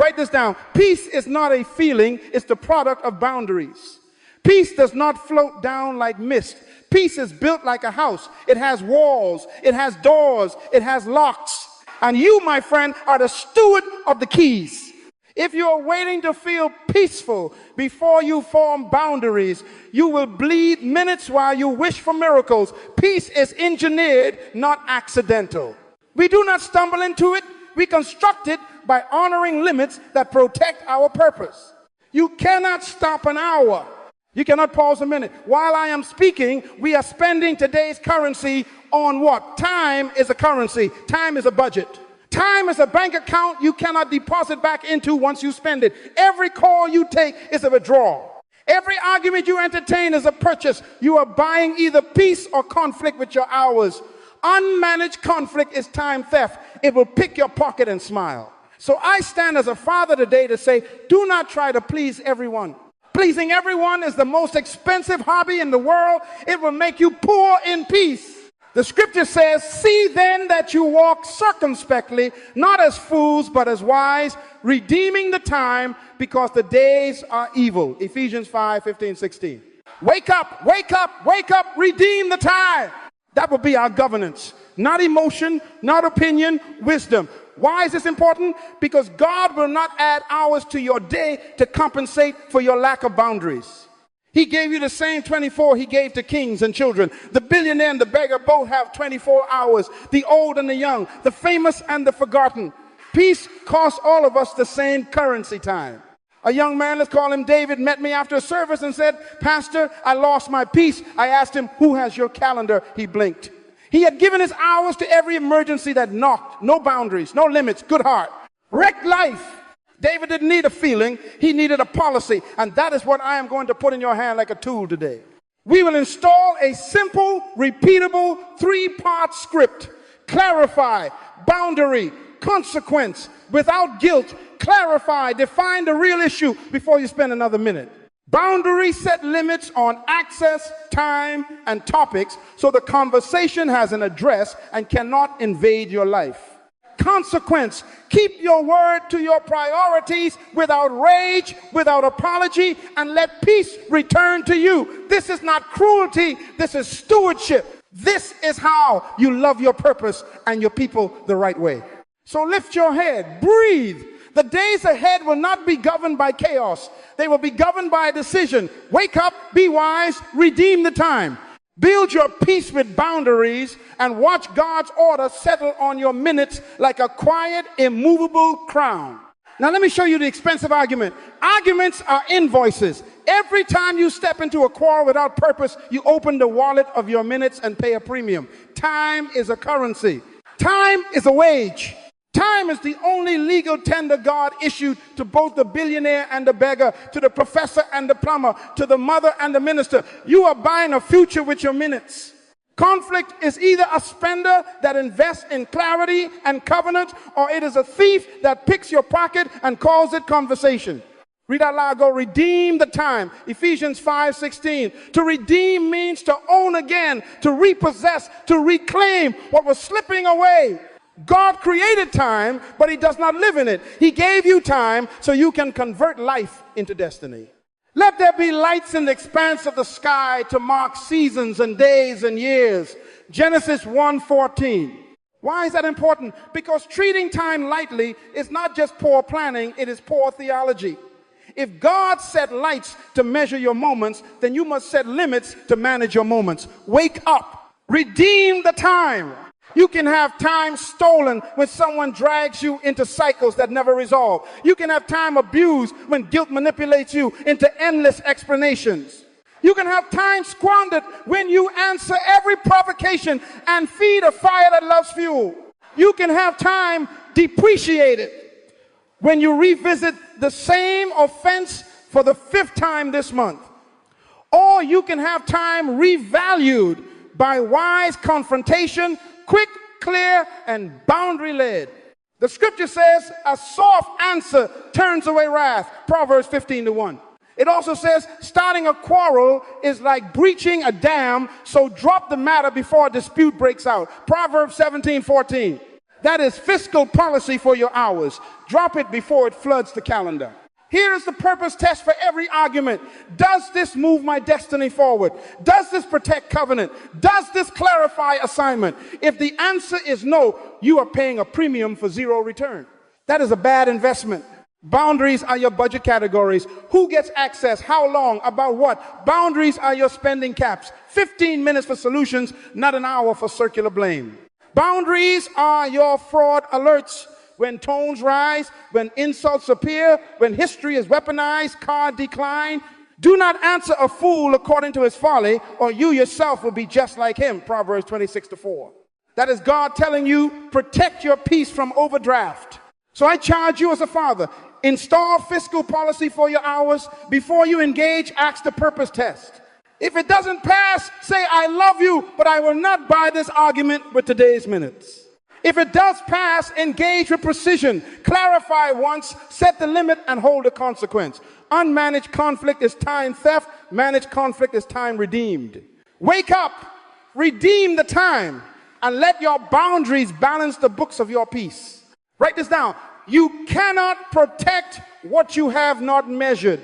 Write this down. Peace is not a feeling, it's the product of boundaries. Peace does not float down like mist. Peace is built like a house. It has walls, it has doors, it has locks. And you, my friend, are the steward of the keys. If you're waiting to feel peaceful before you form boundaries, you will bleed minutes while you wish for miracles. Peace is engineered, not accidental. We do not stumble into it. We construct it by honoring limits that protect our purpose. You cannot stop an hour. You cannot pause a minute. While I am speaking, we are spending today's currency on what? Time is a currency. Time is a budget. Time is a bank account you cannot deposit back into once you spend it. Every call you take is a withdrawal. Every argument you entertain is a purchase. You are buying either peace or conflict with your hours. Unmanaged conflict is time theft. It will pick your pocket and smile. So I stand as a father today to say, do not try to please everyone. Pleasing everyone is the most expensive hobby in the world. It will make you poor in peace. The scripture says, see then that you walk circumspectly, not as fools, but as wise, redeeming the time because the days are evil. Ephesians 5:15-16. Wake up, wake up, wake up, redeem the time. That will be our governance. Not emotion, not opinion, wisdom. Why is this important? Because God will not add hours to your day to compensate for your lack of boundaries. He gave you the same 24 he gave to kings and children. The billionaire and the beggar both have 24 hours. The old and the young, the famous and the forgotten. Peace costs all of us the same currency, time. A young man, let's call him David, met me after a service and said, Pastor, I lost my peace. I asked him, who has your calendar? He blinked. He had given his hours to every emergency that knocked. No boundaries, no limits, good heart. Wrecked life. David didn't need a feeling, he needed a policy. And that is what I am going to put in your hand like a tool today. We will install a simple, repeatable, 3-part script. Clarify, boundary, consequence, without guilt. Clarify, define the real issue before you spend another minute. Boundaries set limits on access, time, and topics so the conversation has an address and cannot invade your life. Consequence, keep your word to your priorities without rage, without apology, and let peace return to you. This is not cruelty, this is stewardship. This is how you love your purpose and your people the right way. So lift your head, breathe. The days ahead will not be governed by chaos. They will be governed by a decision. Wake up, be wise, redeem the time. Build your peace with boundaries and watch God's order settle on your minutes like a quiet, immovable crown. Now let me show you the expensive argument. Arguments are invoices. Every time you step into a quarrel without purpose, you open the wallet of your minutes and pay a premium. Time is a currency. Time is a wage. Time is the only legal tender God issued to both the billionaire and the beggar, to the professor and the plumber, to the mother and the minister. You are buying a future with your minutes. Conflict is either a spender that invests in clarity and covenant, or it is a thief that picks your pocket and calls it conversation. Read out loud, go, redeem the time. Ephesians 5:16. To redeem means to own again, to repossess, to reclaim what was slipping away. God created time, but he does not live in it. He gave you time so you can convert life into destiny. Let there be lights in the expanse of the sky to mark seasons and days and years. Genesis 1:14. Why is that important? Because treating time lightly is not just poor planning, it is poor theology. If God set lights to measure your moments, then you must set limits to manage your moments. Wake up. Redeem the time. You can have time stolen when someone drags you into cycles that never resolve. You can have time abused when guilt manipulates you into endless explanations. You can have time squandered when you answer every provocation and feed a fire that loves fuel. You can have time depreciated when you revisit the same offense for the 5th time this month. Or you can have time revalued by wise confrontation, quick, clear, and boundary-led. The scripture says a soft answer turns away wrath. Proverbs 15:1. It also says starting a quarrel is like breaching a dam, so drop the matter before a dispute breaks out. Proverbs 17:14. That is fiscal policy for your hours. Drop it before it floods the calendar. Here is the purpose test for every argument. Does this move my destiny forward? Does this protect covenant? Does this clarify assignment? If the answer is no, you are paying a premium for zero return. That is a bad investment. Boundaries are your budget categories. Who gets access? How long? About what? Boundaries are your spending caps. 15 minutes for solutions, not an hour for circular blame. Boundaries are your fraud alerts. When tones rise, when insults appear, when history is weaponized, card decline. Do not answer a fool according to his folly, or you yourself will be just like him. Proverbs 26:4. That is God telling you, protect your peace from overdraft. So I charge you as a father, install fiscal policy for your hours. Before you engage, ask the purpose test. If it doesn't pass, say, I love you, but I will not buy this argument with today's minutes. If it does pass, engage with precision. Clarify once, set the limit, and hold the consequence. Unmanaged conflict is time theft. Managed conflict is time redeemed. Wake up, redeem the time, and let your boundaries balance the books of your peace. Write this down. You cannot protect what you have not measured.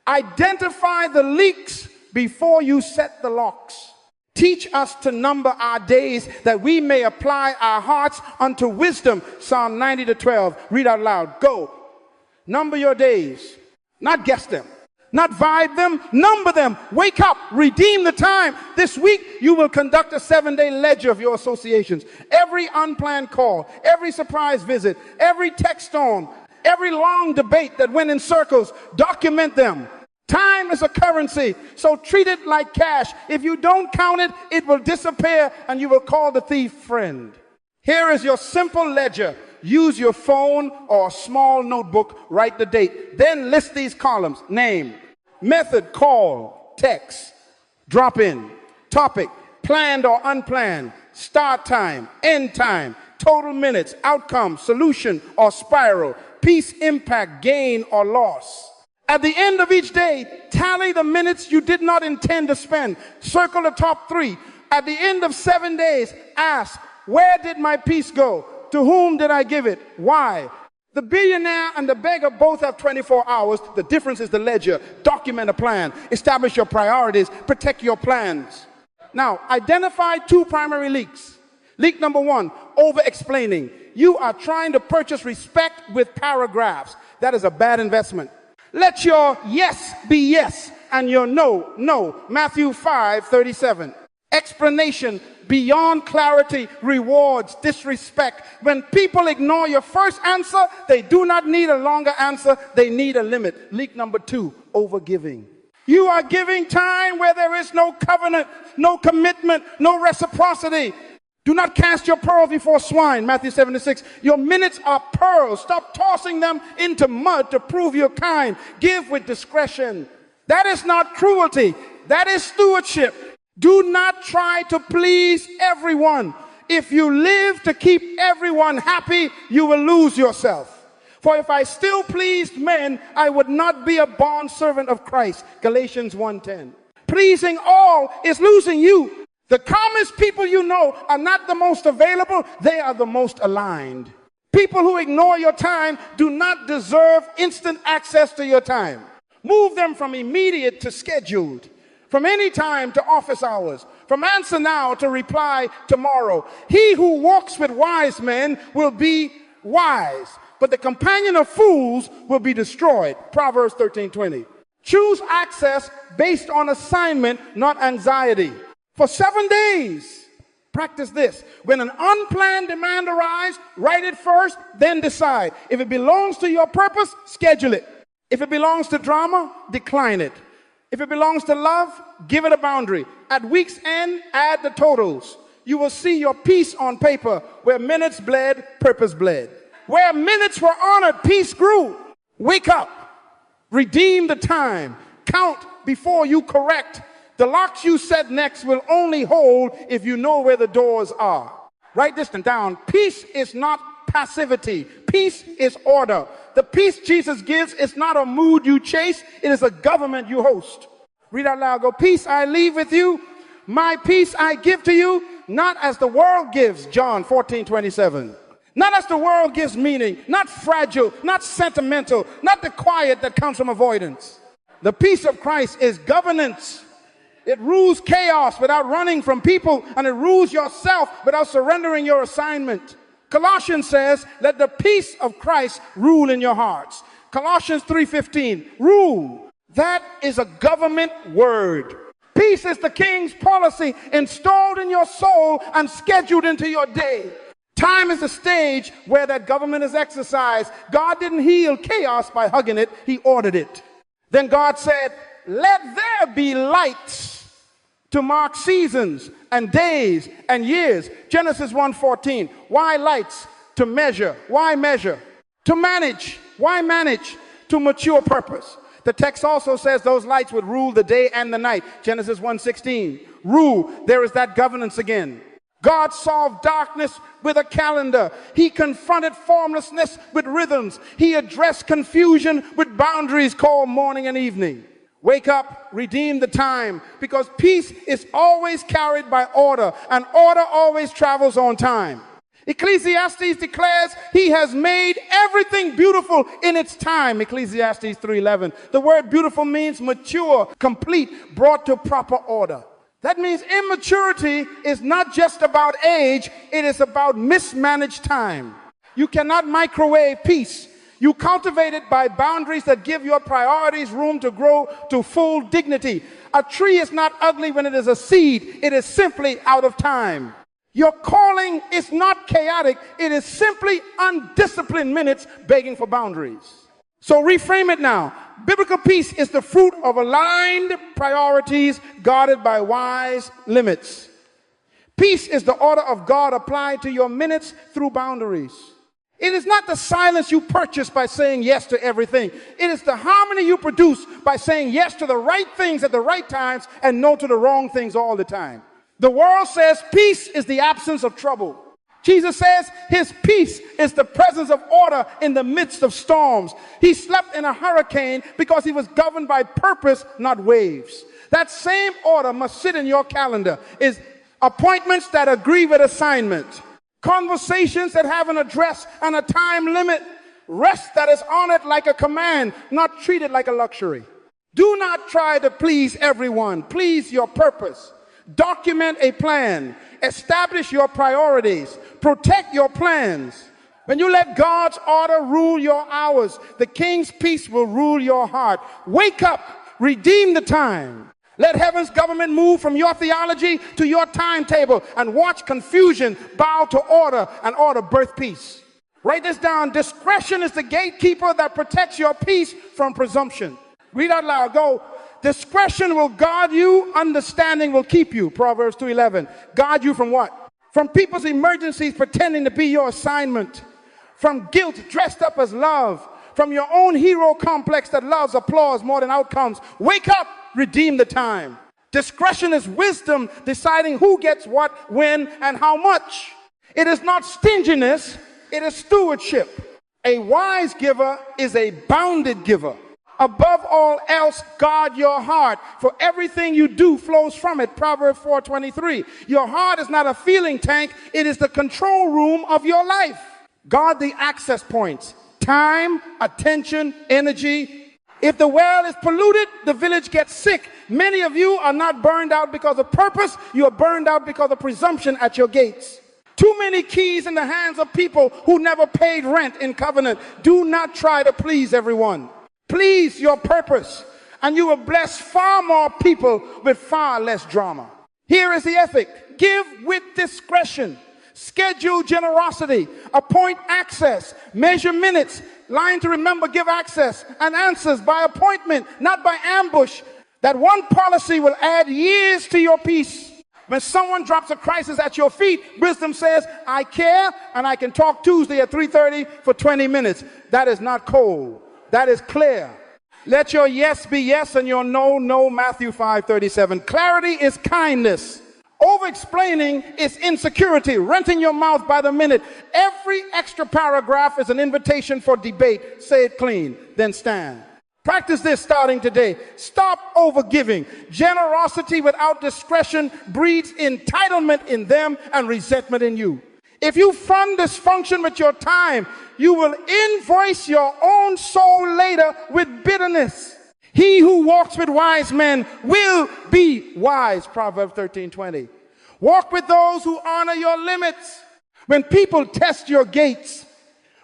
Identify the leaks before you set the locks. Teach us to number our days that we may apply our hearts unto wisdom. Psalm 90:12. Read out loud. Go. Number your days. Not guess them. Not vibe them. Number them. Wake up. Redeem the time. This week you will conduct a 7-day ledger of your associations. Every unplanned call. Every surprise visit. Every text storm. Every long debate that went in circles. Document them. Time is a currency, so treat it like cash. If you don't count it, it will disappear and you will call the thief friend. Here is your simple ledger. Use your phone or a small notebook, write the date. Then list these columns. Name, method, call, text, drop in, topic, planned or unplanned, start time, end time, total minutes, outcome, solution or spiral, peace, impact, gain or loss. At the end of each day, tally the minutes you did not intend to spend. Circle the top 3. At the end of 7 days, ask, where did my peace go? To whom did I give it? Why? The billionaire and the beggar both have 24 hours. The difference is the ledger. Document a plan. Establish your priorities. Protect your plans. Now, identify 2 primary leaks. Leak number 1, over-explaining. You are trying to purchase respect with paragraphs. That is a bad investment. Let your yes be yes and your no, no. Matthew 5:37. Explanation beyond clarity rewards disrespect. When people ignore your first answer, they do not need a longer answer. They need a limit. Leak number 2, overgiving. You are giving time where there is no covenant, no commitment, no reciprocity. Do not cast your pearls before swine, Matthew 7:6. Your minutes are pearls. Stop tossing them into mud to prove you're kind. Give with discretion. That is not cruelty. That is stewardship. Do not try to please everyone. If you live to keep everyone happy, you will lose yourself. For if I still pleased men, I would not be a bondservant of Christ, Galatians 1:10. Pleasing all is losing you. The calmest people you know are not the most available, they are the most aligned. People who ignore your time do not deserve instant access to your time. Move them from immediate to scheduled, from any time to office hours, from answer now to reply tomorrow. He who walks with wise men will be wise, but the companion of fools will be destroyed. Proverbs 13:20. Choose access based on assignment, not anxiety. For 7 days, practice this. When an unplanned demand arrives, write it first, then decide. If it belongs to your purpose, schedule it. If it belongs to drama, decline it. If it belongs to love, give it a boundary. At week's end, add the totals. You will see your peace on paper. Where minutes bled, purpose bled. Where minutes were honored, peace grew. Wake up. Redeem the time. Count before you correct. The locks you set next will only hold if you know where the doors are. Write this down. Peace is not passivity. Peace is order. The peace Jesus gives is not a mood you chase. It is a government you host. Read out loud. Go, peace I leave with you. My peace I give to you, not as the world gives. John 14:27. Not as the world gives meaning, not fragile, not sentimental, not the quiet that comes from avoidance. The peace of Christ is governance. It rules chaos without running from people, and it rules yourself without surrendering your assignment. Colossians says, let the peace of Christ rule in your hearts. Colossians 3:15, rule. That is a government word. Peace is the king's policy installed in your soul and scheduled into your day. Time is the stage where that government is exercised. God didn't heal chaos by hugging it. He ordered it. Then God said, let there be lights to mark seasons and days and years. Genesis 1:14. Why lights? To measure. Why measure? To manage. Why manage? To mature purpose. The text also says those lights would rule the day and the night. Genesis 1:16. Rule. There is that governance again. God solved darkness with a calendar. He confronted formlessness with rhythms. He addressed confusion with boundaries called morning and evening. Wake up, redeem the time, because peace is always carried by order, and order always travels on time. Ecclesiastes declares he has made everything beautiful in its time. Ecclesiastes 3:11. The word beautiful means mature, complete, brought to proper order. That means immaturity is not just about age, it is about mismanaged time. You cannot microwave peace. You cultivate it by boundaries that give your priorities room to grow to full dignity. A tree is not ugly when it is a seed. It is simply out of time. Your calling is not chaotic. It is simply undisciplined minutes begging for boundaries. So reframe it now. Biblical peace is the fruit of aligned priorities guarded by wise limits. Peace is the order of God applied to your minutes through boundaries. It is not the silence you purchase by saying yes to everything. It is the harmony you produce by saying yes to the right things at the right times and no to the wrong things all the time. The world says peace is the absence of trouble. Jesus says his peace is the presence of order in the midst of storms. He slept in a hurricane because he was governed by purpose, not waves. That same order must sit in your calendar. Is appointments that agree with assignment. Conversations that have an address and a time limit. Rest that is honored like a command, not treated like a luxury. Do not try to please everyone. Please your purpose. Document a plan. Establish your priorities. Protect your plans. When you let God's order rule your hours, the king's peace will rule your heart. Wake up. Redeem the time. Let heaven's government move from your theology to your timetable, and watch confusion bow to order, and order birth peace. Write this down. Discretion is the gatekeeper that protects your peace from presumption. Read out loud. Go. Discretion will guard you. Understanding will keep you. Proverbs 2:11. Guard you from what? From people's emergencies pretending to be your assignment. From guilt dressed up as love. From your own hero complex that loves applause more than outcomes. Wake up. Redeem the time. Discretion is wisdom deciding who gets what, when, and how much. It is not stinginess. It is stewardship. A wise giver is a bounded giver. Above all else, guard your heart, for everything you do flows from it. Proverbs 4:23. Your heart is not a feeling tank. It is the control room of your life. Guard the access points. Time, attention, energy. If the well is polluted, the village gets sick. Many of you are not burned out because of purpose. You are burned out because of presumption at your gates. Too many keys in the hands of people who never paid rent in covenant. Do not try to please everyone. Please your purpose, and you will bless far more people with far less drama. Here is the ethic. Give with discretion. Schedule generosity. Appoint access. Measure minutes. Line to remember, give access and answers by appointment, not by ambush. That one policy will add years to your peace. When someone drops a crisis at your feet, wisdom says, I care, and I can talk Tuesday at 3:30 for 20 minutes. That is not cold. That is clear. Let your yes be yes and your no, no. Matthew 5:37. Clarity is kindness. Over-explaining is insecurity. Renting your mouth by the minute. Every extra paragraph is an invitation for debate. Say it clean, then stand. Practice this starting today. Stop over-giving. Generosity without discretion breeds entitlement in them and resentment in you. If you fund dysfunction with your time, you will invoice your own soul later with bitterness. He who walks with wise men will be wise, Proverbs 13:20. Walk with those who honor your limits. When people test your gates,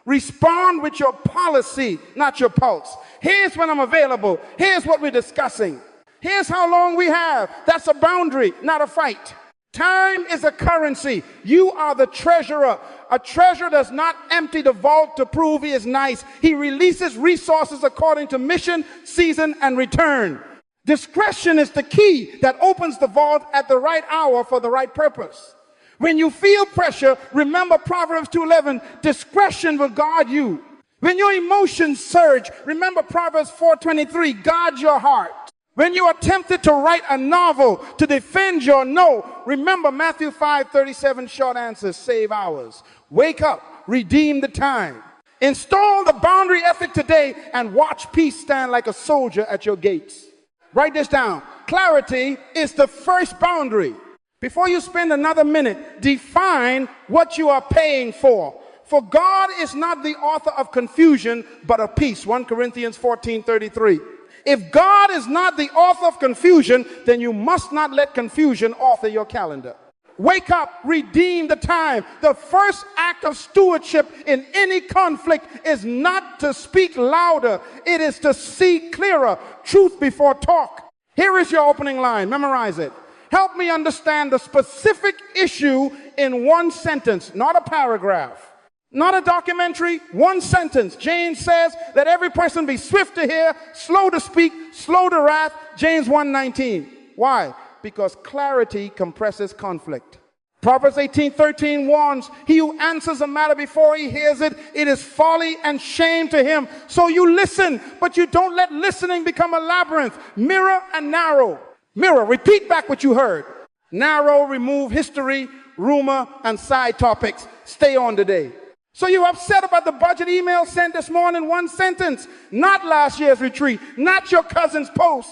respond with your policy, not your pulse. Here's when I'm available. Here's what we're discussing. Here's how long we have. That's a boundary, not a fight. Time is a currency. You are the treasurer. A treasurer does not empty the vault to prove he is nice. He releases resources according to mission, season, and return. Discretion is the key that opens the vault at the right hour for the right purpose. When you feel pressure, remember Proverbs 2:11, discretion will guard you. When your emotions surge, remember Proverbs 4:23, guard your heart. When you are tempted to write a novel to defend your no, remember Matthew 5:37, short answers, save hours. Wake up, redeem the time. Install the boundary ethic today and watch peace stand like a soldier at your gates. Write this down. Clarity is the first boundary. Before you spend another minute, define what you are paying for. For God is not the author of confusion, but of peace. 1 Corinthians 14:33. If God is not the author of confusion, then you must not let confusion author your calendar. Wake up, redeem the time. The first act of stewardship in any conflict is not to speak louder. It is to see clearer, truth before talk. Here is your opening line. Memorize it. Help me understand the specific issue in one sentence, not a paragraph. Not a documentary, one sentence. James says, let every person be swift to hear, slow to speak, slow to wrath. James 1:19. Why? Because clarity compresses conflict. Proverbs 18:13 warns, he who answers a matter before he hears it, it is folly and shame to him. So you listen, but you don't let listening become a labyrinth. Mirror and narrow. Mirror, repeat back what you heard. Narrow, remove history, rumor, and side topics. Stay on today. So you're upset about the budget email sent this morning, one sentence. Not last year's retreat, not your cousin's post.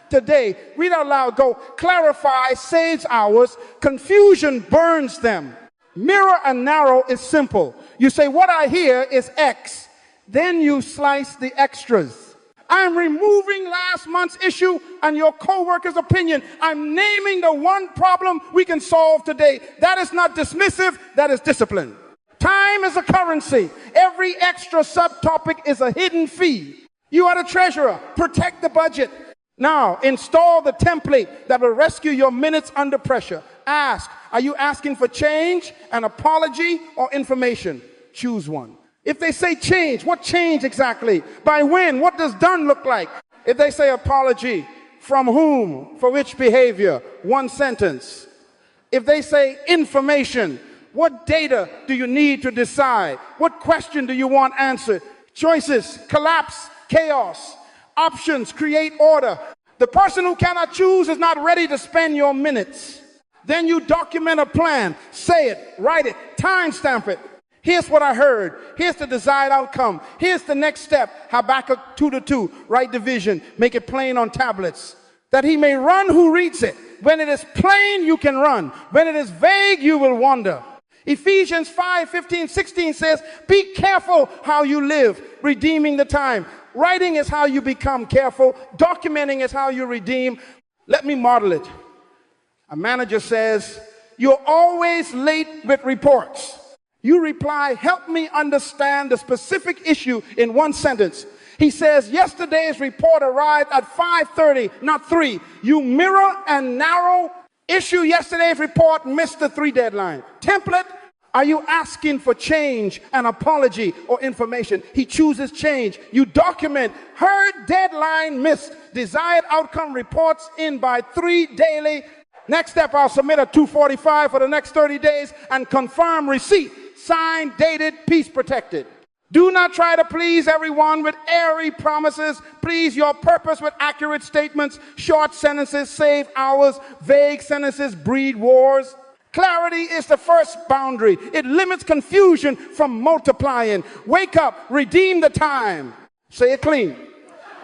Today, read out loud, go, clarify saves hours, confusion burns them. Mirror and narrow is simple. You say, what I hear is X. Then you slice the extras. I'm removing last month's issue and your co-worker's opinion. I'm naming the one problem we can solve today. That is not dismissive, that is discipline. Time is a currency. Every extra subtopic is a hidden fee. You are the treasurer. Protect the budget. Now, install the template that will rescue your minutes under pressure. Ask, are you asking for change, an apology, or information? Choose one. If they say change, what change exactly? By when? What does done look like? If they say apology, from whom? For which behavior? One sentence. If they say information, what data do you need to decide? What question do you want answered? Choices, collapse, chaos. Options, create order. The person who cannot choose is not ready to spend your minutes. Then you document a plan. Say it, write it, timestamp it. Here's what I heard. Here's the desired outcome. Here's the next step. Habakkuk 2:2. Write the vision. Make it plain on tablets. That he may run who reads it. When it is plain, you can run. When it is vague, you will wander. Ephesians 5:15-16 says, be careful how you live, redeeming the time. Writing is how you become careful. Documenting is how you redeem. Let me model it. A manager says, you're always late with reports. You reply, help me understand the specific issue in one sentence. He says, yesterday's report arrived at 5:30, not 3. You mirror and narrow. Issue yesterday's report, missed the 3 deadline. Template. Are you asking for change, an apology, or information? He chooses change. You document, heard deadline missed, desired outcome reports in by 3 daily. Next step, I'll submit a 245 for the next 30 days and confirm receipt, signed, dated, peace protected. Do not try to please everyone with airy promises. Please your purpose with accurate statements. Short sentences save hours. Vague sentences breed wars. Clarity is the first boundary. It limits confusion from multiplying. Wake up, redeem the time. Say it clean.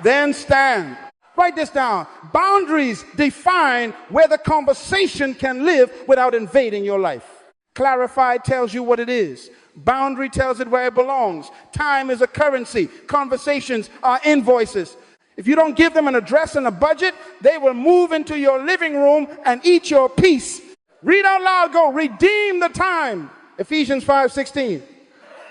Then stand. Write this down. Boundaries define where the conversation can live without invading your life. Clarified tells you what it is. Boundary tells it where it belongs. Time is a currency. Conversations are invoices. If you don't give them an address and a budget, they will move into your living room and eat your peace. Read out loud, go, redeem the time. Ephesians 5:16.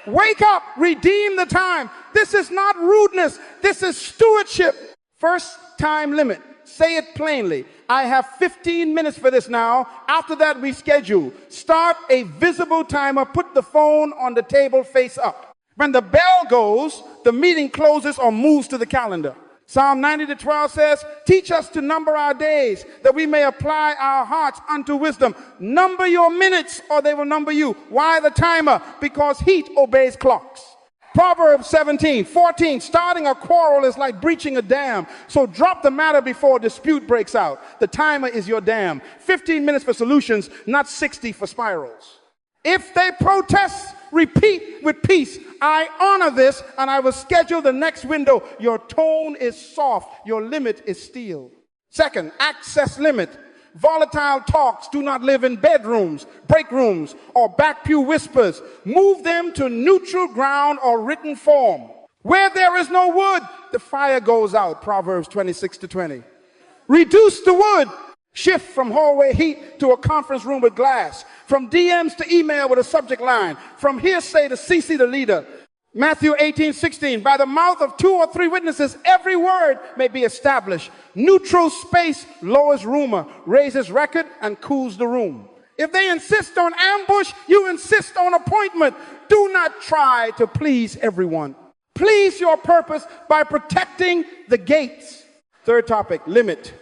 Wake up, redeem the time. This is not rudeness. This is stewardship. First time limit. Say it plainly. I have 15 minutes for this now. After that, we schedule. Start a visible timer. Put the phone on the table face up. When the bell goes, the meeting closes or moves to the calendar. Psalm 90:12 says, teach us to number our days, that we may apply our hearts unto wisdom. Number your minutes, or they will number you. Why the timer? Because heat obeys clocks. Proverbs 17:14, starting a quarrel is like breaching a dam. So drop the matter before a dispute breaks out. The timer is your dam. 15 minutes for solutions, not 60 for spirals. If they protest, repeat with peace. I honor this, and I will schedule the next window. Your tone is soft. Your limit is steel. Second, access limit. Volatile talks do not live in bedrooms, break rooms, or back pew whispers. Move them to neutral ground or written form. Where there is no wood, the fire goes out. Proverbs 26:20. Reduce the wood. Shift from hallway heat to a conference room with glass. From DMs to email with a subject line. From hearsay to CC the leader. Matthew 18:16, by the mouth of 2 or 3 witnesses, every word may be established. Neutral space lowers rumor, raises record, and cools the room. If they insist on ambush, you insist on appointment. Do not try to please everyone. Please your purpose by protecting the gates. Third topic, limit.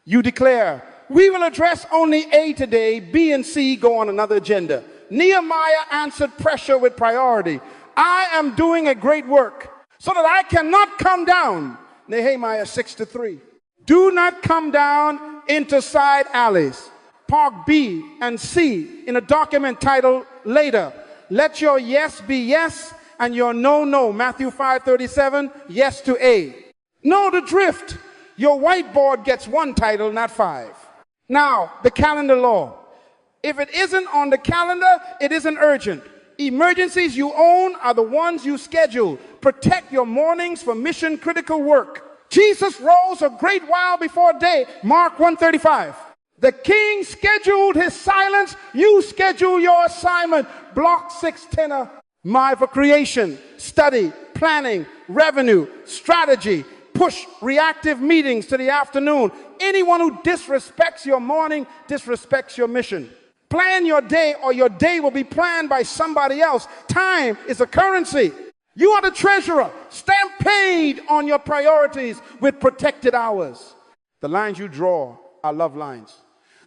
You declare, we will address only A today, B and C go on another agenda. Nehemiah answered pressure with priority. I am doing a great work so that I cannot come down. Nehemiah 6:3. Do not come down into side alleys. Park B and C in a document titled later. Let your yes be yes and your no, no. Matthew 5:37, yes to A. Know the drift. Your whiteboard gets 1 title, not 5. Now, the calendar law. If it isn't on the calendar, it isn't urgent. Emergencies you own are the ones you schedule. Protect your mornings for mission critical work. Jesus rose a great while before day. Mark 1:35. The king scheduled his silence. You schedule your assignment. Block 610. My for creation, study, planning, revenue, strategy. Push reactive meetings to the afternoon. Anyone who disrespects your morning disrespects your mission. Plan your day, or your day will be planned by somebody else. Time is a currency. You are the treasurer. Stamp paid on your priorities with protected hours. The lines you draw are love lines.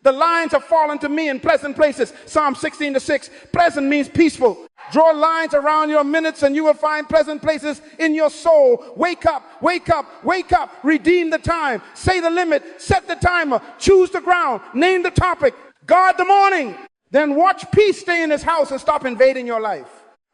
The lines have fallen to me in pleasant places. Psalm 16:6. Pleasant means peaceful. Draw lines around your minutes and you will find pleasant places in your soul. Wake up, wake up, wake up. Redeem the time. Say the limit. Set the timer. Choose the ground. Name the topic. Guard the morning. Then watch peace stay in his house and stop invading your life.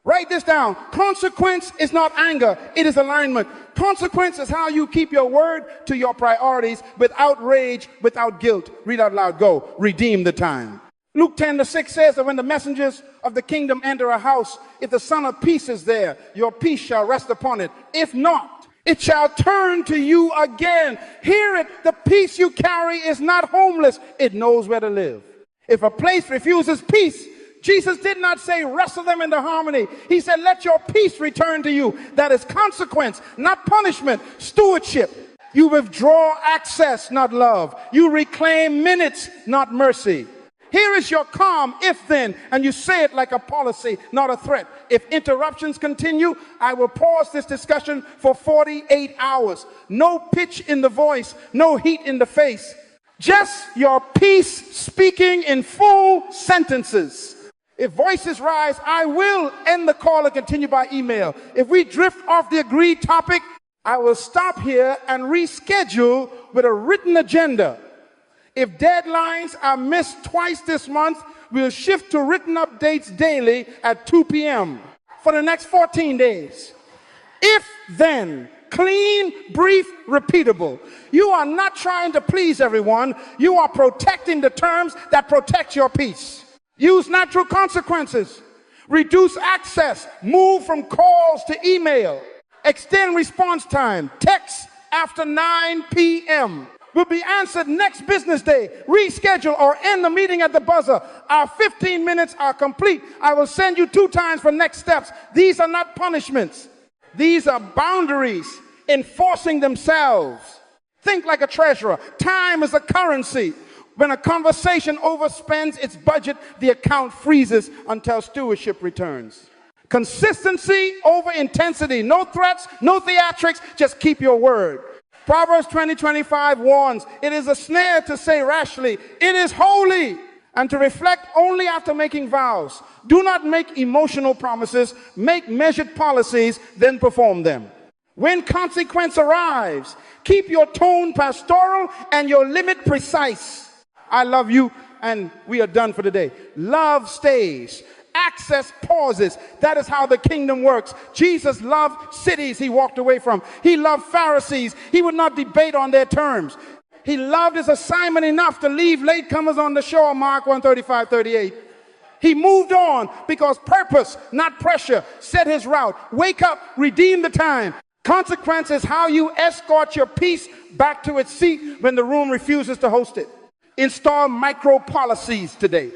Write this down. Consequence is not anger. It is alignment. Consequence is how you keep your word to your priorities without rage, without guilt. Read out loud. Go. Redeem the time. Luke 10:6 says that when the messengers of the kingdom enter a house, if the Son of Peace is there, your peace shall rest upon it. If not, it shall turn to you again. Hear it. The peace you carry is not homeless. It knows where to live. If a place refuses peace, Jesus did not say wrestle them into harmony. He said, let your peace return to you. That is consequence, not punishment. Stewardship. You withdraw access, not love. You reclaim minutes, not mercy. Here is your calm, if then, and you say it like a policy, not a threat. If interruptions continue, I will pause this discussion for 48 hours. No pitch in the voice, no heat in the face. Just your peace speaking in full sentences. If voices rise, I will end the call and continue by email. If we drift off the agreed topic, I will stop here and reschedule with a written agenda. If deadlines are missed twice this month, we'll shift to written updates daily at 2 p.m. for the next 14 days. If then, clean, brief, repeatable. You are not trying to please everyone. You are protecting the terms that protect your peace. Use natural consequences. Reduce access. Move from calls to email. Extend response time. Text after 9 p.m. will be answered next business day. Reschedule or end the meeting at the buzzer. Our 15 minutes are complete. I will send you 2 times for next steps. These are not punishments. These are boundaries enforcing themselves. Think like a treasurer. Time is a currency. When a conversation overspends its budget, the account freezes until stewardship returns. Consistency over intensity. No threats, no theatrics, just keep your word. Proverbs 20:25 warns, it is a snare to say rashly, it is holy, and to reflect only after making vows. Do not make emotional promises, make measured policies, then perform them. When consequence arrives, keep your tone pastoral and your limit precise. I love you, and we are done for today. Love stays. Access pauses. That is how the kingdom works. Jesus loved cities he walked away from. He loved Pharisees. He would not debate on their terms. He loved his assignment enough to leave latecomers on the shore, Mark 1:35-38. He moved on because purpose, not pressure, set his route. Wake up, redeem the time. Consequence is how you escort your peace back to its seat when the room refuses to host it. Install micro policies today.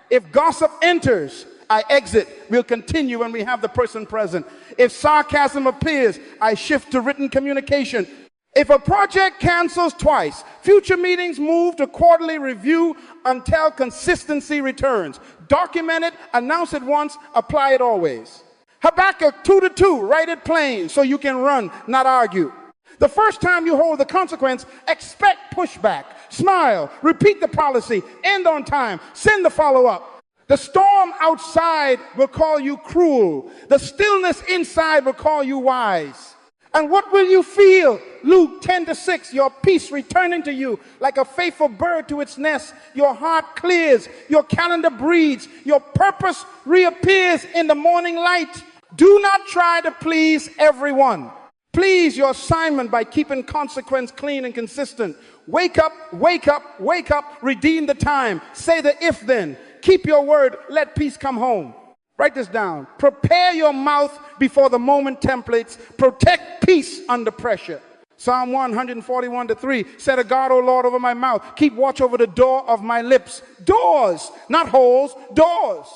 If gossip enters, I exit. We'll continue when we have the person present. If sarcasm appears, I shift to written communication. If a project cancels twice, future meetings move to quarterly review until consistency returns. Document it, announce it once, apply it always. Habakkuk 2:2, write it plain so you can run, not argue. The first time you hold the consequence, expect pushback. Smile, repeat the policy, end on time, send the follow-up. The storm outside will call you cruel. The stillness inside will call you wise. And what will you feel? Luke 10:6, your peace returning to you like a faithful bird to its nest. Your heart clears, your calendar breathes, your purpose reappears in the morning light. Do not try to please everyone. Please your assignment by keeping consequence clean and consistent. Wake up, wake up, wake up, redeem the time. Say the if then. Keep your word, let peace come home. Write this down. Prepare your mouth before the moment templates. Protect peace under pressure. Psalm 141:3. Set a guard, O Lord, over my mouth. Keep watch over the door of my lips. Doors, not holes, doors.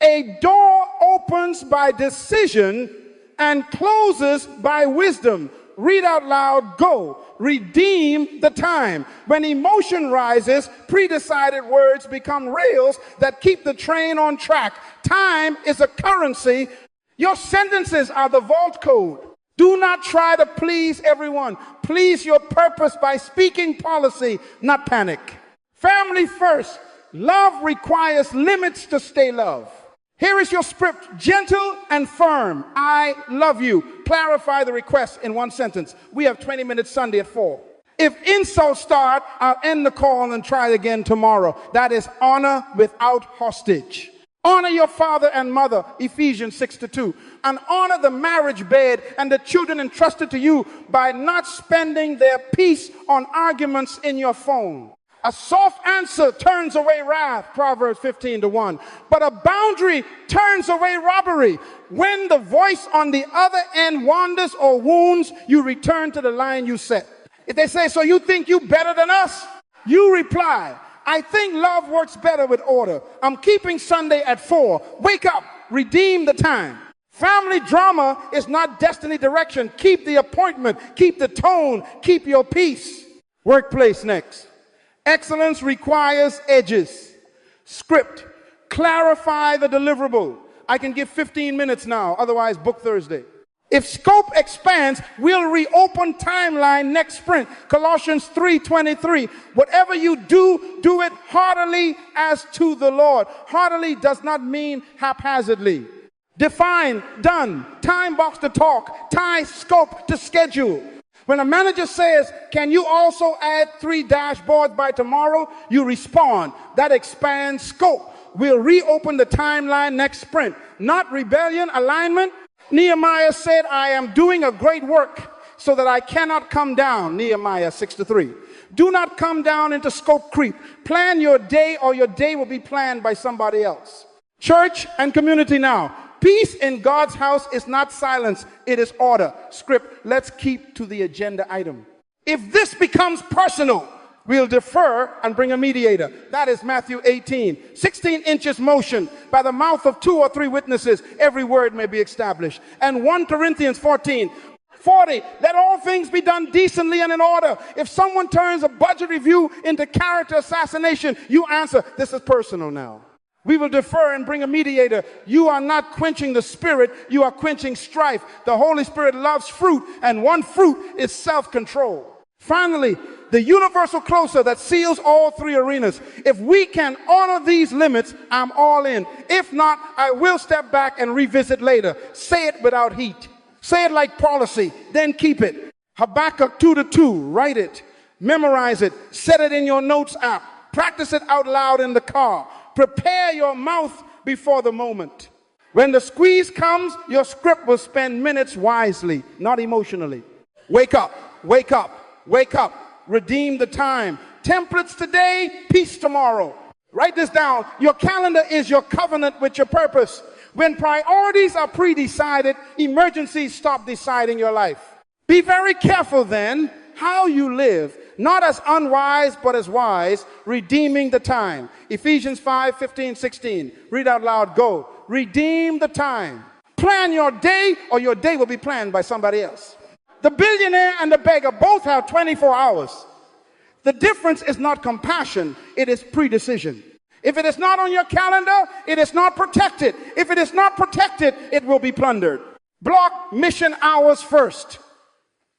A door opens by decision and closes by wisdom. Read out loud, go. Redeem the time. When emotion rises, pre-decided words become rails that keep the train on track. Time is a currency. Your sentences are the vault code. Do not try to please everyone. Please your purpose by speaking policy, not panic. Family first. Love requires limits to stay loved. Here is your script, gentle and firm. I love you. Clarify the request in one sentence. We have 20 minutes Sunday at 4. If insults start, I'll end the call and try again tomorrow. That is honor without hostage. Honor your father and mother, Ephesians 6:2. And honor the marriage bed and the children entrusted to you by not spending their peace on arguments in your phone. A soft answer turns away wrath, Proverbs 15:1. But a boundary turns away robbery. When the voice on the other end wanders or wounds, you return to the line you set. If they say, so you think you better than us? You reply, I think love works better with order. I'm keeping Sunday at 4. Wake up, redeem the time. Family drama is not destiny direction. Keep the appointment, keep the tone, keep your peace. Workplace next. Excellence requires edges. Script. Clarify the deliverable. I can give 15 minutes now, otherwise book Thursday. If scope expands, we'll reopen timeline next sprint. Colossians 3:23. Whatever you do, do it heartily as to the Lord. Heartily does not mean haphazardly. Define, done. Time box to talk. Tie scope to schedule. When a manager says, can you also add 3 dashboards by tomorrow? You respond. That expands scope. We'll reopen the timeline next sprint. Not rebellion, alignment. Nehemiah said, I am doing a great work. so that I cannot come down. Nehemiah 6:3. Do not come down into scope creep. Plan your day, or your day will be planned by somebody else. Church and community now. Peace in God's house is not silence, it is order. Script, let's keep to the agenda item. If this becomes personal, we'll defer and bring a mediator. That is Matthew 18. 16 inches motion. By the mouth of 2 or 3 witnesses, every word may be established. And 1 Corinthians 14:40, let all things be done decently and in order. If someone turns a budget review into character assassination, you answer, this is personal now. We will defer and bring a mediator. You are not quenching the Spirit, you are quenching strife. The Holy Spirit loves fruit, and one fruit is self-control. Finally, the universal closer that seals all 3 arenas. If we can honor these limits, I'm all in. If not, I will step back and revisit later. Say it without heat. Say it like policy, then keep it. Habakkuk 2:2, write it, memorize it, set it in your notes app, practice it out loud in the car. Prepare your mouth before the moment. When the squeeze comes, your script will spend minutes wisely, not emotionally. Wake up, wake up, wake up. Redeem the time. Templates today, peace tomorrow. Write this down. Your calendar is your covenant with your purpose. When priorities are pre-decided, emergencies stop deciding your life. Be very careful then how you live, not as unwise, but as wise, redeeming the time. Ephesians 5:15-16. Read out loud, go. Redeem the time. Plan your day, or your day will be planned by somebody else. The billionaire and the beggar both have 24 hours. The difference is not compassion, it is predecision. If it is not on your calendar, it is not protected. If it is not protected, it will be plundered. Block mission hours first.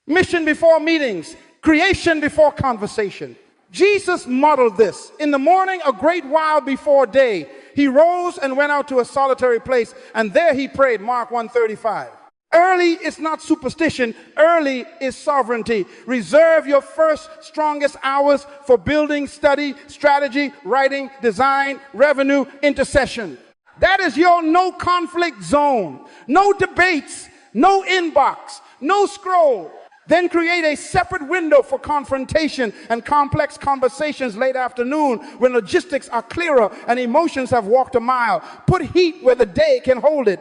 Mission before meetings. Creation before conversation. Jesus modeled this. In the morning, a great while before day, he rose and went out to a solitary place, and there he prayed, Mark 1:35. Early is not superstition. Early is sovereignty. Reserve your first, strongest hours for building, study, strategy, writing, design, revenue, intercession. That is your no conflict zone. No debates, no inbox, no scroll. Then create a separate window for confrontation and complex conversations late afternoon when logistics are clearer and emotions have walked a mile. Put heat where the day can hold it.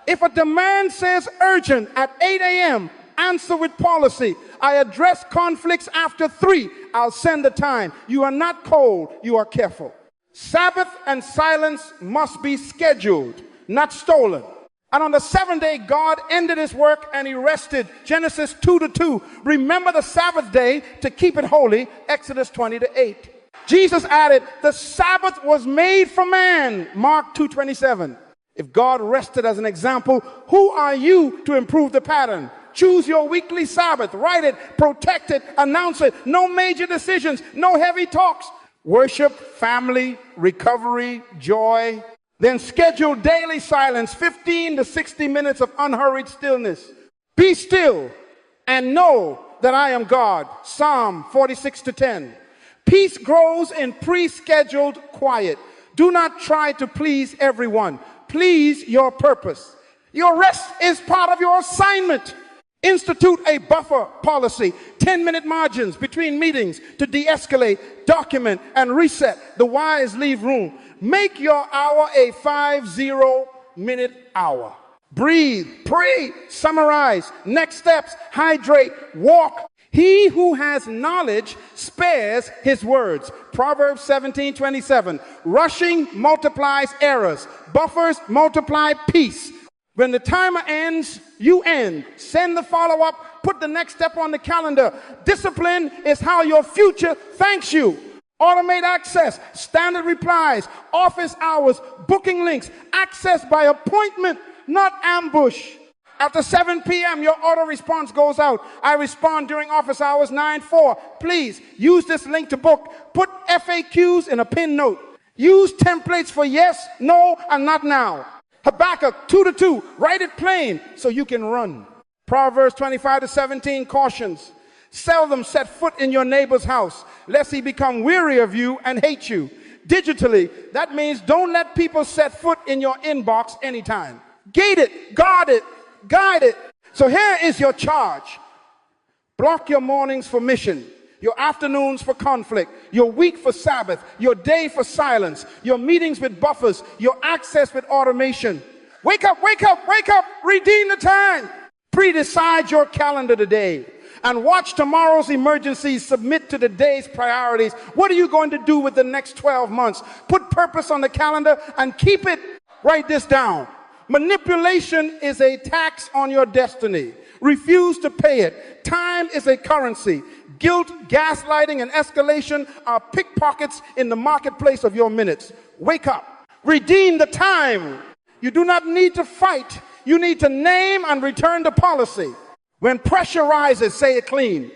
If a demand says urgent at 8 a.m., answer with policy. I address conflicts after 3. I'll send the time. You are not cold, you are careful. Sabbath and silence must be scheduled, not stolen. And on the 7th day, God ended his work and he rested. Genesis 2:2. Remember the Sabbath day to keep it holy. Exodus 20:8. Jesus added, the Sabbath was made for man. Mark 2:27. If God rested as an example, who are you to improve the pattern? Choose your weekly Sabbath. Write it, protect it, announce it. No major decisions, no heavy talks. Worship, family, recovery, joy. Then schedule daily silence, 15 to 60 minutes of unhurried stillness. Be still and know that I am God. Psalm 46:10. Peace grows in pre-scheduled quiet. Do not try to please everyone. Please your purpose. Your rest is part of your assignment. Institute a buffer policy, 10-minute margins between meetings to de-escalate, document, and reset. The wise leave room. Make your hour a 50-minute hour. Breathe, pray, summarize, next steps, hydrate, walk. He who has knowledge spares his words. Proverbs 17:27. Rushing multiplies errors. Buffers multiply peace. When the timer ends, you end. Send the follow-up. Put the next step on the calendar. Discipline is how your future thanks you. Automate access, standard replies, office hours, booking links, access by appointment, not ambush. After 7 p.m., your auto response goes out. I respond during office hours 9-4. Please use this link to book. Put FAQs in a pin note. Use templates for yes, no, and not now. Habakkuk 2:2. Write it plain so you can run. Proverbs 25-17 cautions. Seldom set foot in your neighbor's house, lest he become weary of you and hate you. Digitally, that means don't let people set foot in your inbox anytime. Gate it, guard it, guide it. So here is your charge. Block your mornings for mission, your afternoons for conflict, your week for Sabbath, your day for silence, your meetings with buffers, your access with automation. Wake up, wake up, wake up, redeem the time. Pre-decide your calendar today and watch tomorrow's emergencies submit to the day's priorities. What are you going to do with the next 12 months? Put purpose on the calendar and keep it. Write this down. Manipulation is a tax on your destiny. Refuse to pay it. Time is a currency. Guilt, gaslighting, and escalation are pickpockets in the marketplace of your minutes. Wake up. Redeem the time. You do not need to fight. You need to name and return to policy. When pressure rises, say it clean.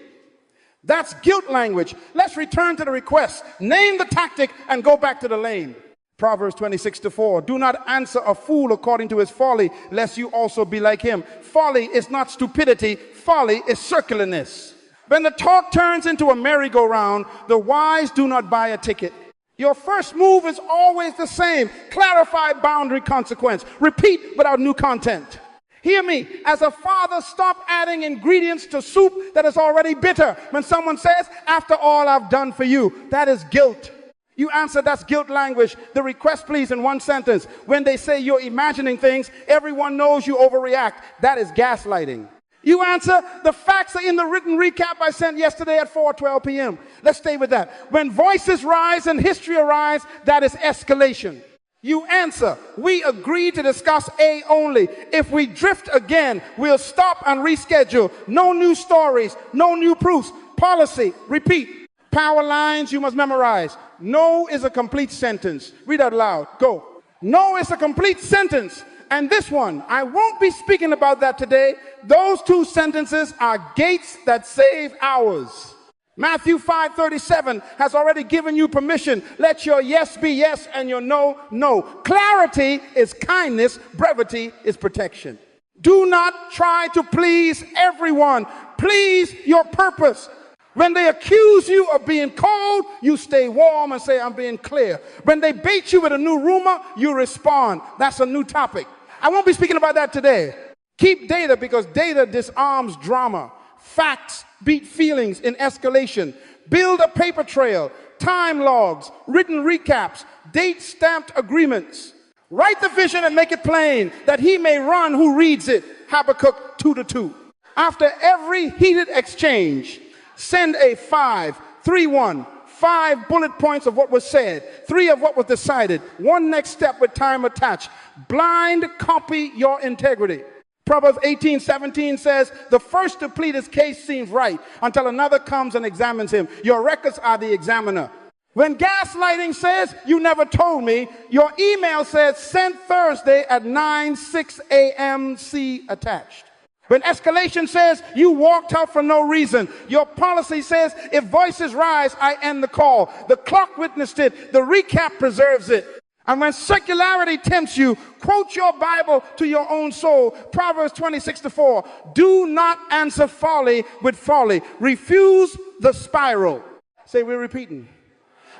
That's guilt language. Let's return to the request. Name the tactic and go back to the lane. Proverbs 26:4. Do not answer a fool according to his folly, lest you also be like him. Folly is not stupidity. Folly is circularness. When the talk turns into a merry-go-round, the wise do not buy a ticket. Your first move is always the same. Clarify boundary, consequence. Repeat without new content. Hear me. As a father, stop adding ingredients to soup that is already bitter. When someone says, after all I've done for you, that is guilt. You answer, that's guilt language. The request, please, in one sentence. When they say you're imagining things, everyone knows you overreact. That is gaslighting. You answer, the facts are in the written recap I sent yesterday at 4:12 p.m. Let's stay with that. When voices rise and history arrives, that is escalation. You answer, we agreed to discuss A only. If we drift again, we'll stop and reschedule. No new stories, no new proofs. Policy, repeat. Power lines you must memorize. No is a complete sentence. Read out loud. Go. No is a complete sentence. And this one, I won't be speaking about that today. Those two sentences are gates that save hours. Matthew 5:37 has already given you permission. Let your yes be yes and your no, no. Clarity is kindness. Brevity is protection. Do not try to please everyone. Please your purpose. When they accuse you of being cold, you stay warm and say, I'm being clear. When they bait you with a new rumor, you respond. That's a new topic. I won't be speaking about that today. Keep data because data disarms drama. Facts beat feelings in escalation. Build a paper trail, time logs, written recaps, date-stamped agreements. Write the vision and make it plain that he may run who reads it. Habakkuk 2:2. After every heated exchange, send a 5-3-1, 5 bullet points of what was said, 3 of what was decided, 1 next step with time attached. Blind copy your integrity. Proverbs 18:17 says, the first to plead his case seems right until another comes and examines him. Your records are the examiner. When gaslighting says, you never told me, your email says, sent Thursday at 9:06 a.m. see attached. When escalation says you walked out for no reason, your policy says if voices rise, I end the call. The clock witnessed it. The recap preserves it. And when circularity tempts you, quote your Bible to your own soul. Proverbs 26:4. Do not answer folly with folly. Refuse the spiral. Say, we're repeating.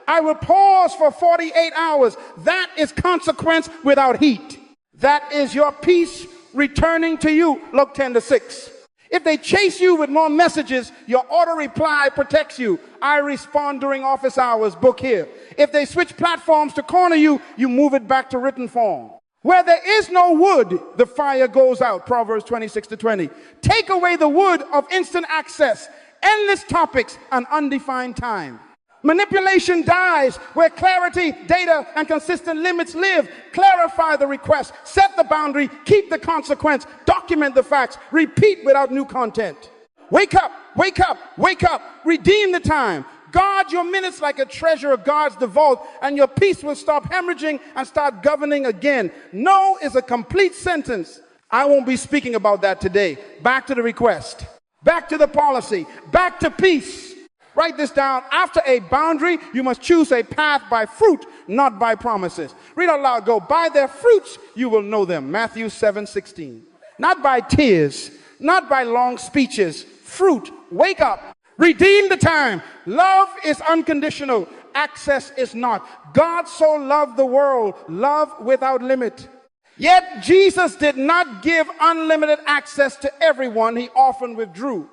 I will pause for 48 hours. That is consequence without heat. That is your peace returning to you. Luke 10:6. If they chase you with more messages, your auto reply protects you. I respond during office hours. Book here. If they switch platforms to corner you, you move it back to written form. Where there is no wood, the fire goes out. Proverbs 26:20. Take away the wood of instant access, endless topics, and undefined time. Manipulation dies where clarity, data, and consistent limits live. Clarify the request, set the boundary, keep the consequence, document the facts, repeat without new content. Wake up, wake up, wake up, redeem the time. Guard your minutes like a treasurer guards the vault, and your peace will stop hemorrhaging and start governing again. No is a complete sentence. I won't be speaking about that today. Back to the request, back to the policy, back to peace. Write this down. After a boundary, you must choose a path by fruit, not by promises. Read out loud. Go. By their fruits, you will know them. Matthew 7:16. Not by tears, not by long speeches. Fruit. Wake up. Redeem the time. Love is unconditional. Access is not. God so loved the world. Love without limit. Yet Jesus did not give unlimited access to everyone. He often withdrew.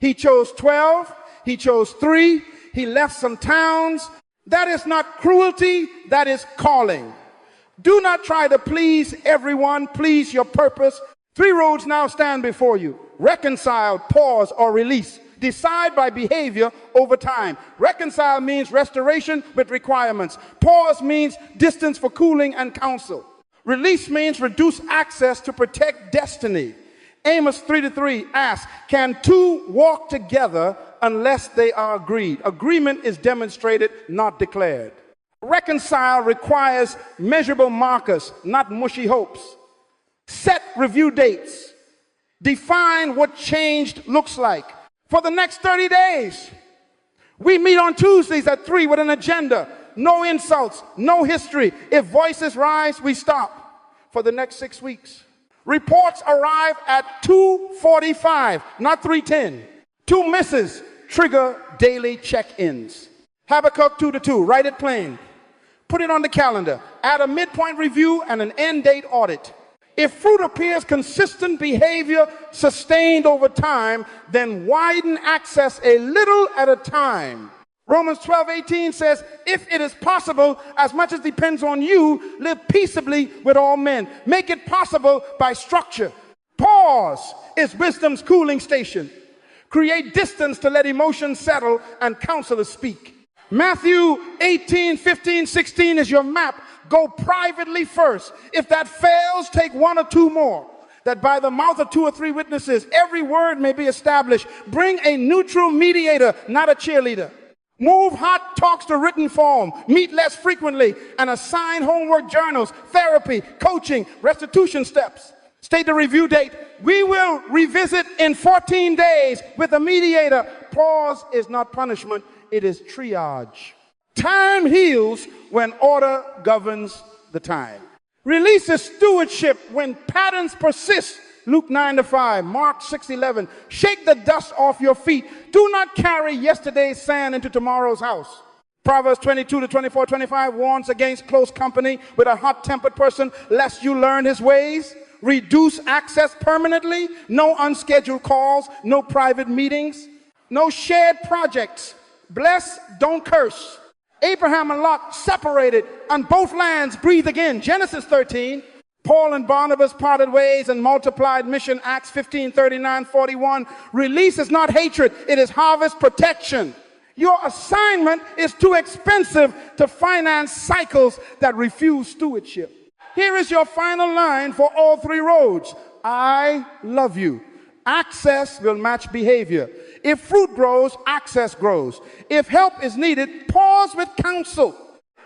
He chose 12. He chose 3. He left some towns. That is not cruelty. That is calling. Do not try to please everyone. Please your purpose. 3 roads now stand before you. Reconcile, pause, or release. Decide by behavior over time. Reconcile means restoration with requirements. Pause means distance for cooling and counsel. Release means reduce access to protect destiny. Amos 3:3 asks, can 2 walk together unless they are agreed? Agreement is demonstrated, not declared. Reconcile requires measurable markers, not mushy hopes. Set review dates. Define what changed looks like. For the next 30 days, we meet on Tuesdays at 3 with an agenda. No insults, no history. If voices rise, we stop. For the next 6 weeks. Reports arrive at 2:45, not 3:10. 2 misses trigger daily check-ins. Habakkuk 2:2, write it plain. Put it on the calendar. Add a midpoint review and an end date audit. If fruit appears consistent behavior sustained over time, then widen access a little at a time. Romans 12:18 says, if it is possible, as much as depends on you, live peaceably with all men. Make it possible by structure. Pause is wisdom's cooling station. Create distance to let emotions settle and counselors speak. Matthew 18:15-16 is your map. Go privately first. If that fails, take 1 or 2 more, that by the mouth of 2 or 3 witnesses, every word may be established. Bring a neutral mediator, not a cheerleader. Move hot talks to written form. Meet less frequently and assign homework journals, therapy, coaching, restitution steps. State the review date. We will revisit in 14 days with a mediator. Pause is not punishment. It is triage. Time heals when order governs the time. Release is stewardship when patterns persist. Luke 9:5, Mark 6:11. Shake the dust off your feet. Do not carry yesterday's sand into tomorrow's house. Proverbs 22-24-25 warns against close company with a hot-tempered person, lest you learn his ways. Reduce access permanently. No unscheduled calls. No private meetings. No shared projects. Bless, don't curse. Abraham and Lot separated on both lands. Breathe again. Genesis 13. Paul and Barnabas parted ways and multiplied mission. Acts 15:39-41. Release is not hatred. It is harvest protection. Your assignment is too expensive to finance cycles that refuse stewardship. Here is your final line for all 3 roads. I love you. Access will match behavior. If fruit grows, access grows. If help is needed, pause with counsel.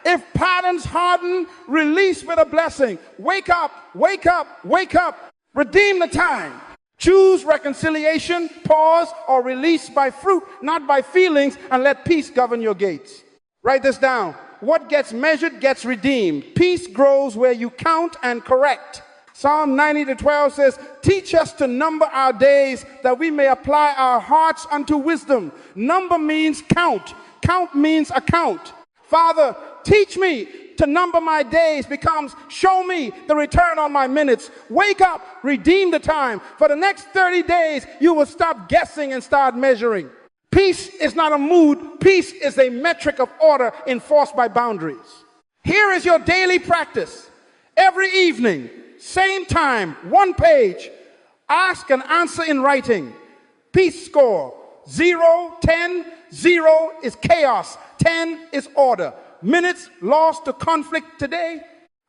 If patterns harden, release with a blessing. Wake up, wake up, wake up. Redeem the time. Choose reconciliation, pause, or release by fruit, not by feelings, and let peace govern your gates. Write this down. What gets measured gets redeemed. Peace grows where you count and correct. Psalm 90:12 says, teach us to number our days that we may apply our hearts unto wisdom. Number means count. Count means account. Father, teach me to number my days becomes show me the return on my minutes. Wake up, redeem the time. For the next 30 days, you will stop guessing and start measuring. Peace is not a mood. Peace is a metric of order enforced by boundaries. Here is your daily practice. Every evening, same time, 1 page. Ask and answer in writing. Peace score. 0, 10, 0 is chaos. 10 is order. Minutes lost to conflict today.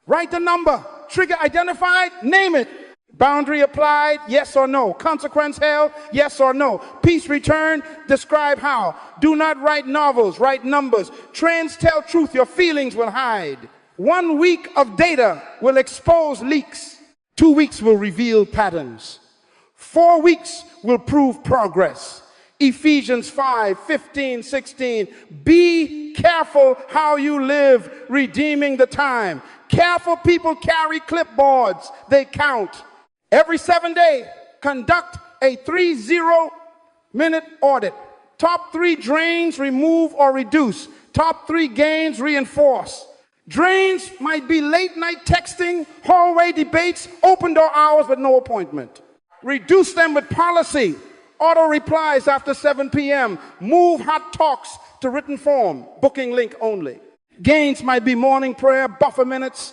Write the number. Trigger identified. Name it. Boundary applied. Yes or no. Consequence held. Yes or no. Peace returned. Describe how. Do not write novels. Write numbers. Trends tell truth. Your feelings will hide. 1 week of data will expose leaks. 2 weeks will reveal patterns. 4 weeks will prove progress. Ephesians 5:15-16. Be careful how you live, redeeming the time. Careful people carry clipboards. They count. Every 7 days, conduct a 30-minute audit. Top 3 drains, remove or reduce. Top 3 gains, reinforce. Drains might be late night texting, hallway debates, open door hours with no appointment. Reduce them with policy. Auto replies after 7 p.m. Move hot talks to written form. Booking link only. Gains might be morning prayer, buffer minutes,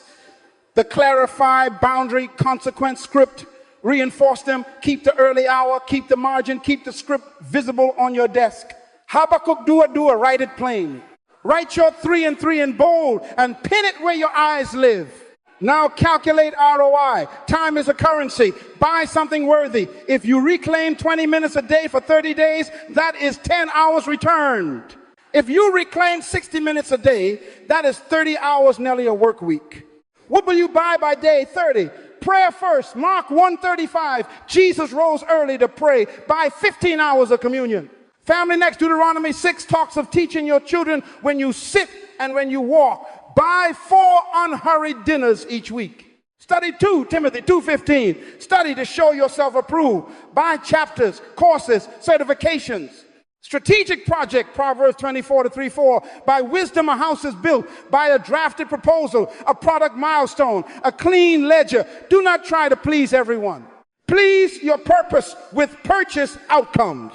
the clarify, boundary, consequence script. Reinforce them. Keep the early hour. Keep the margin. Keep the script visible on your desk. Habakkuk, do it. Write it plain. Write your 3 and 3 in bold and pin it where your eyes live. Now calculate ROI. Time is a currency. Buy something worthy. If you reclaim 20 minutes a day for 30 days, that is 10 hours returned. If you reclaim 60 minutes a day, that is 30 hours, nearly a work week. What will you buy by day 30? Prayer first. Mark 1:35. Jesus rose early to pray. Buy 15 hours of communion. Family next. Deuteronomy 6 talks of teaching your children when you sit and when you walk. Buy 4 unhurried dinners each week. Study 2 Timothy 2:15. Study to show yourself approved. Buy chapters, courses, certifications. Strategic project, Proverbs 24:3-4. By wisdom a house is built. By a drafted proposal, a product milestone, a clean ledger. Do not try to please everyone. Please your purpose with purchase outcomes.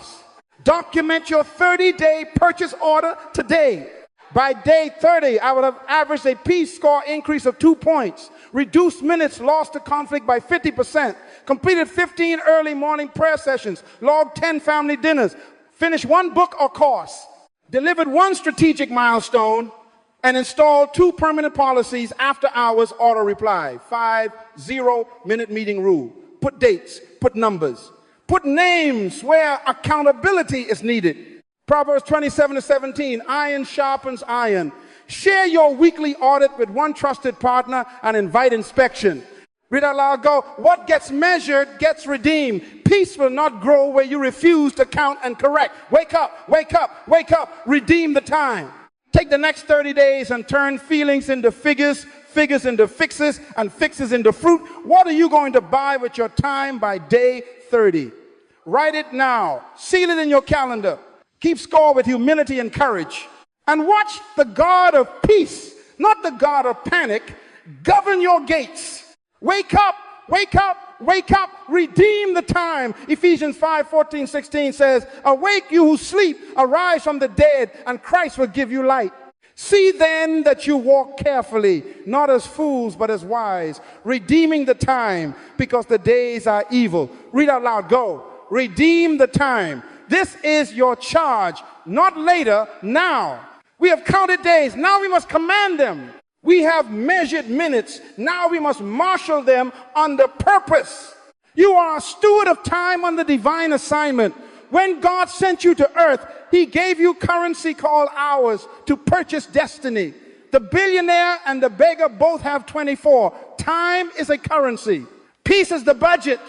Document your 30-day purchase order today. By day 30, I would have averaged a peace score increase of 2 points. Reduced minutes lost to conflict by 50%. Completed 15 early morning prayer sessions. Logged 10 family dinners. Finished 1 book or course. Delivered 1 strategic milestone. And installed 2 permanent policies after hours auto reply. 5 0-minute meeting rule. Put dates. Put numbers. Put names where accountability is needed. Proverbs 27:17, iron sharpens iron. Share your weekly audit with 1 trusted partner and invite inspection. Read out loud, go. What gets measured gets redeemed. Peace will not grow where you refuse to count and correct. Wake up, wake up, wake up. Redeem the time. Take the next 30 days and turn feelings into figures, figures into fixes, and fixes into fruit. What are you going to buy with your time by day 30? Write it now. Seal it in your calendar. Keep score with humility and courage. And watch the God of peace, not the God of panic, govern your gates. Wake up, wake up, wake up. Redeem the time. Ephesians 5:14-16 says, awake you who sleep, arise from the dead, and Christ will give you light. See then that you walk carefully, not as fools, but as wise, redeeming the time, because the days are evil. Read out loud, go. Redeem the time. This is your charge, not later, now. We have counted days, now we must command them. We have measured minutes, now we must marshal them under purpose. You are a steward of time under divine assignment. When God sent you to earth, he gave you currency called hours to purchase destiny. The billionaire and the beggar both have 24. Time is a currency. Peace is the budget.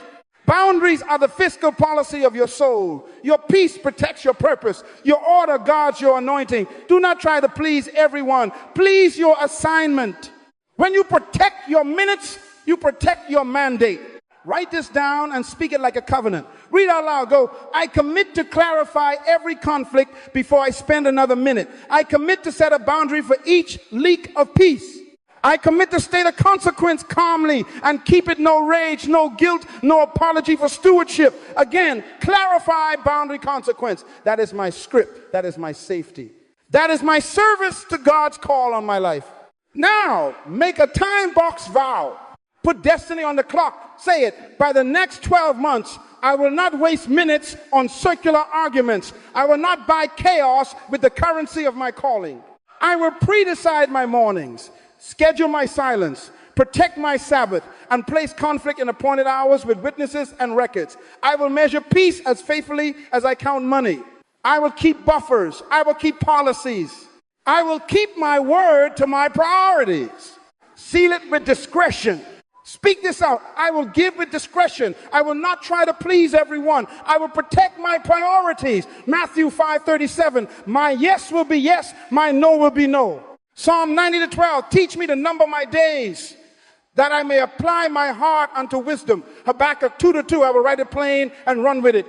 Boundaries are the fiscal policy of your soul. Your peace protects your purpose. Your order guards your anointing. Do not try to please everyone. Please your assignment. When you protect your minutes, you protect your mandate. Write this down and speak it like a covenant. Read out loud. Go, I commit to clarify every conflict before I spend another minute. I commit to set a boundary for each leak of peace. I commit to state a consequence calmly and keep it no rage, no guilt, no apology for stewardship. Again, clarify boundary consequence. That is my script. That is my safety. That is my service to God's call on my life. Now, make a time box vow. Put destiny on the clock. Say it. By the next 12 months, I will not waste minutes on circular arguments. I will not buy chaos with the currency of my calling. I will pre-decide my mornings. Schedule my silence, protect my Sabbath, and place conflict in appointed hours with witnesses and records. I will measure peace as faithfully as I count money. I will keep buffers. I will keep policies. I will keep my word to my priorities. Seal it with discretion. Speak this out. I will give with discretion. I will not try to please everyone. I will protect my priorities. Matthew 5:37. My yes will be yes. My no will be no. Psalm 90:12, teach me to number my days, that I may apply my heart unto wisdom. Habakkuk 2:2, I will write it plain and run with it.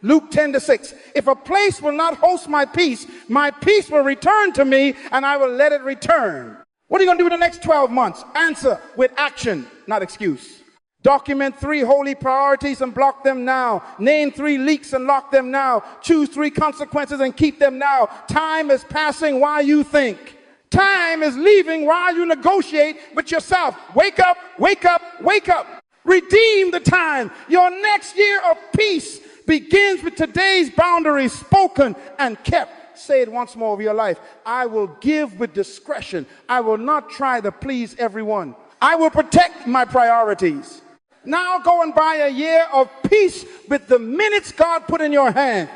Luke 10:6, if a place will not host my peace will return to me, and I will let it return. What are you going to do in the next 12 months? Answer with action, not excuse. Document 3 holy priorities and block them now. Name 3 leaks and lock them now. Choose 3 consequences and keep them now. Time is passing while you think. Time is leaving while you negotiate with yourself. Wake up, wake up, wake up. Redeem the time. Your next year of peace begins with today's boundaries spoken and kept. Say it once more of your life. I will give with discretion. I will not try to please everyone. I will protect my priorities. Now go and buy a year of peace with the minutes God put in your hand.